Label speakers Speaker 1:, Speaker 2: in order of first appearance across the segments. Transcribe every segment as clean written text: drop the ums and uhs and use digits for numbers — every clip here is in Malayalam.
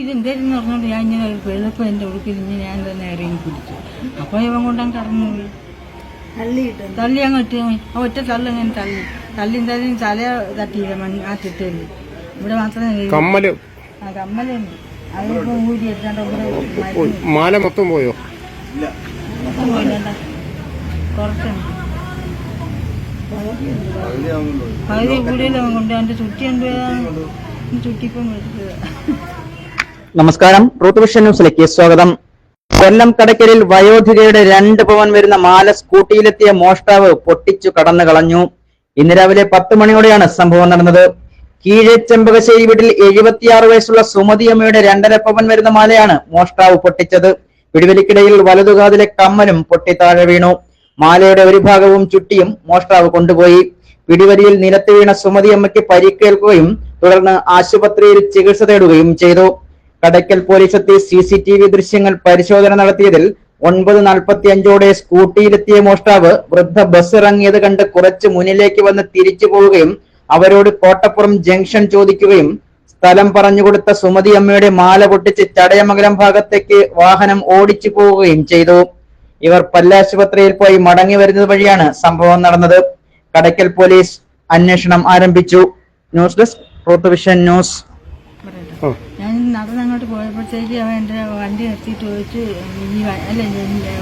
Speaker 1: ഇതെന്തായിരുന്നു പറഞ്ഞോണ്ട് ഞാൻ ഇങ്ങനെ വെളുപ്പം എൻ്റെ ഉടുക്കിൽ ഇങ്ങനെ ഞാൻ തന്നെ ഇറങ്ങി പിടിച്ചു. അപ്പോൾ ഇവൻ കൊണ്ടങ്ങ് കടന്നു പോയി. തള്ളി അങ്ങ് ഇട്ട് ഒറ്റ തള്ളിങ്ങനെ തള്ളി തല തട്ടിയില്ല ആ തിട്ടേല്. ഇവിടെ മാത്രമേ കമ്മലുണ്ട്. അതിപ്പോ ഊരി എടുത്താണ്ട്
Speaker 2: മാല മൊത്തം പോയോ?
Speaker 1: മൊത്തം പോയില്ല, കുറച്ചുണ്ട്. പകുതി കൂടുതലും കൊണ്ട് എൻ്റെ ചുറ്റി ചുറ്റിപ്പം എടുത്തത്.
Speaker 3: നമസ്കാരം, ട്രൂത്ത് വിഷൻ ന്യൂസിലേക്ക് സ്വാഗതം. കൊല്ലം കടയ്ക്കലിൽ വയോധികയുടെ 2 പവൻ വരുന്ന മാല സ്കൂട്ടിയിലെത്തിയ മോഷ്ടാവ് പൊട്ടിച്ചു കടന്നു കളഞ്ഞു. ഇന്ന് രാവിലെ 10 മണിയോടെയാണ് സംഭവം നടന്നത്. കീഴെ ചെമ്പകശ്ശേരി വീട്ടിൽ 76 വയസ്സുള്ള സുമതി അമ്മയുടെ 2.5 പവൻ വരുന്ന മാലയാണ് മോഷ്ടാവ് പൊട്ടിച്ചത്. പിടിവലിക്കിടയിൽ വലതുകാതിലെ കമ്മലും പൊട്ടി താഴെ വീണു. മാലയുടെ ഒരു ഭാഗവും ചുട്ടിയും മോഷ്ടാവ് കൊണ്ടുപോയി. പിടിവലിയിൽ നിലത്ത് വീണ സുമതി അമ്മയ്ക്ക് പരിക്കേൽക്കുകയും തുടർന്ന് ആശുപത്രിയിൽ ചികിത്സ തേടുകയും ചെയ്തു. കടയ്ക്കൽ പോലീസ് എത്തി CCTV ദൃശ്യങ്ങൾ പരിശോധന നടത്തിയതിൽ 9:45ഓടെ സ്കൂട്ടിയിലെത്തിയ മോഷ്ടാവ് വൃദ്ധ ബസ് ഇറങ്ങിയത് കണ്ട് കുറച്ച് മുന്നിലേക്ക് വന്ന് തിരിച്ചു പോവുകയും അവരോട് കോട്ടപ്പുറം ജംഗ്ഷൻ ചോദിക്കുകയും സ്ഥലം പറഞ്ഞുകൊടുത്ത സുമതി അമ്മയുടെ മാല പൊട്ടിച്ച് ചടയമംഗലം ഭാഗത്തേക്ക് വാഹനം ഓടിച്ചു പോവുകയും ചെയ്തു. ഇവർ പല്ലാശുപത്രിയിൽ പോയി മടങ്ങി വരുന്നത് വഴിയാണ് സംഭവം നടന്നത്. കടയ്ക്കൽ പോലീസ് അന്വേഷണം ആരംഭിച്ചു. News desk truth vision news.
Speaker 1: ഞാൻ നടന്നങ്ങോട്ട് പോയപ്പോഴത്തേക്ക് അവൻ എൻ്റെ വണ്ടി നിർത്തിയിട്ട് ചോദിച്ചു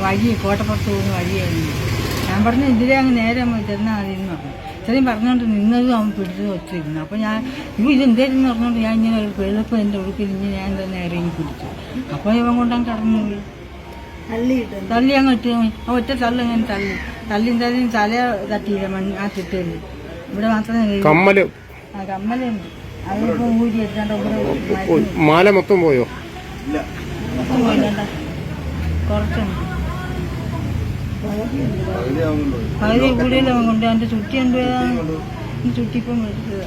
Speaker 1: വഴി കോട്ടപ്പുറത്ത് പോകുന്ന വഴിയായിരുന്നു. ഞാൻ പറഞ്ഞു ഇതിലെ അങ്ങ് നേരെ ചെന്നാൽ മതി എന്ന് പറഞ്ഞു. ഇത്രയും പറഞ്ഞുകൊണ്ട് നിന്നതും അവൻ പിടിച്ചത് ഒത്തിരുന്നു. അപ്പോൾ ഞാൻ ഇതെന്തായിരുന്നു പറഞ്ഞുകൊണ്ട് ഞാൻ ഇങ്ങനെ വെളുപ്പം എൻ്റെ ഉടുക്കിൽ ഇങ്ങനെ ഞാൻ തന്നെ ഇറങ്ങി പിടിച്ചു. അപ്പോൾ ഇവൻ കൊണ്ടങ്ങ് കടന്നു പോയി. തള്ളി അങ്ങ് ഇട്ട് ഒറ്റ തള്ളിങ്ങനെ തള്ളി തല തട്ടിയില്ല ആ തിട്ടേല്. ഇവിടെ മാത്രമേ കമ്മലുണ്ട്. അതിപ്പോ ഊരി എടുത്താണ്ട്
Speaker 2: മാല മൊത്തം പോയോ?
Speaker 1: മൊത്തം പോയില്ല, കുറച്ചുണ്ട്. പകുതി കൂടുതലും കൊണ്ട് എൻ്റെ ചുറ്റിപ്പം എടുത്തത്.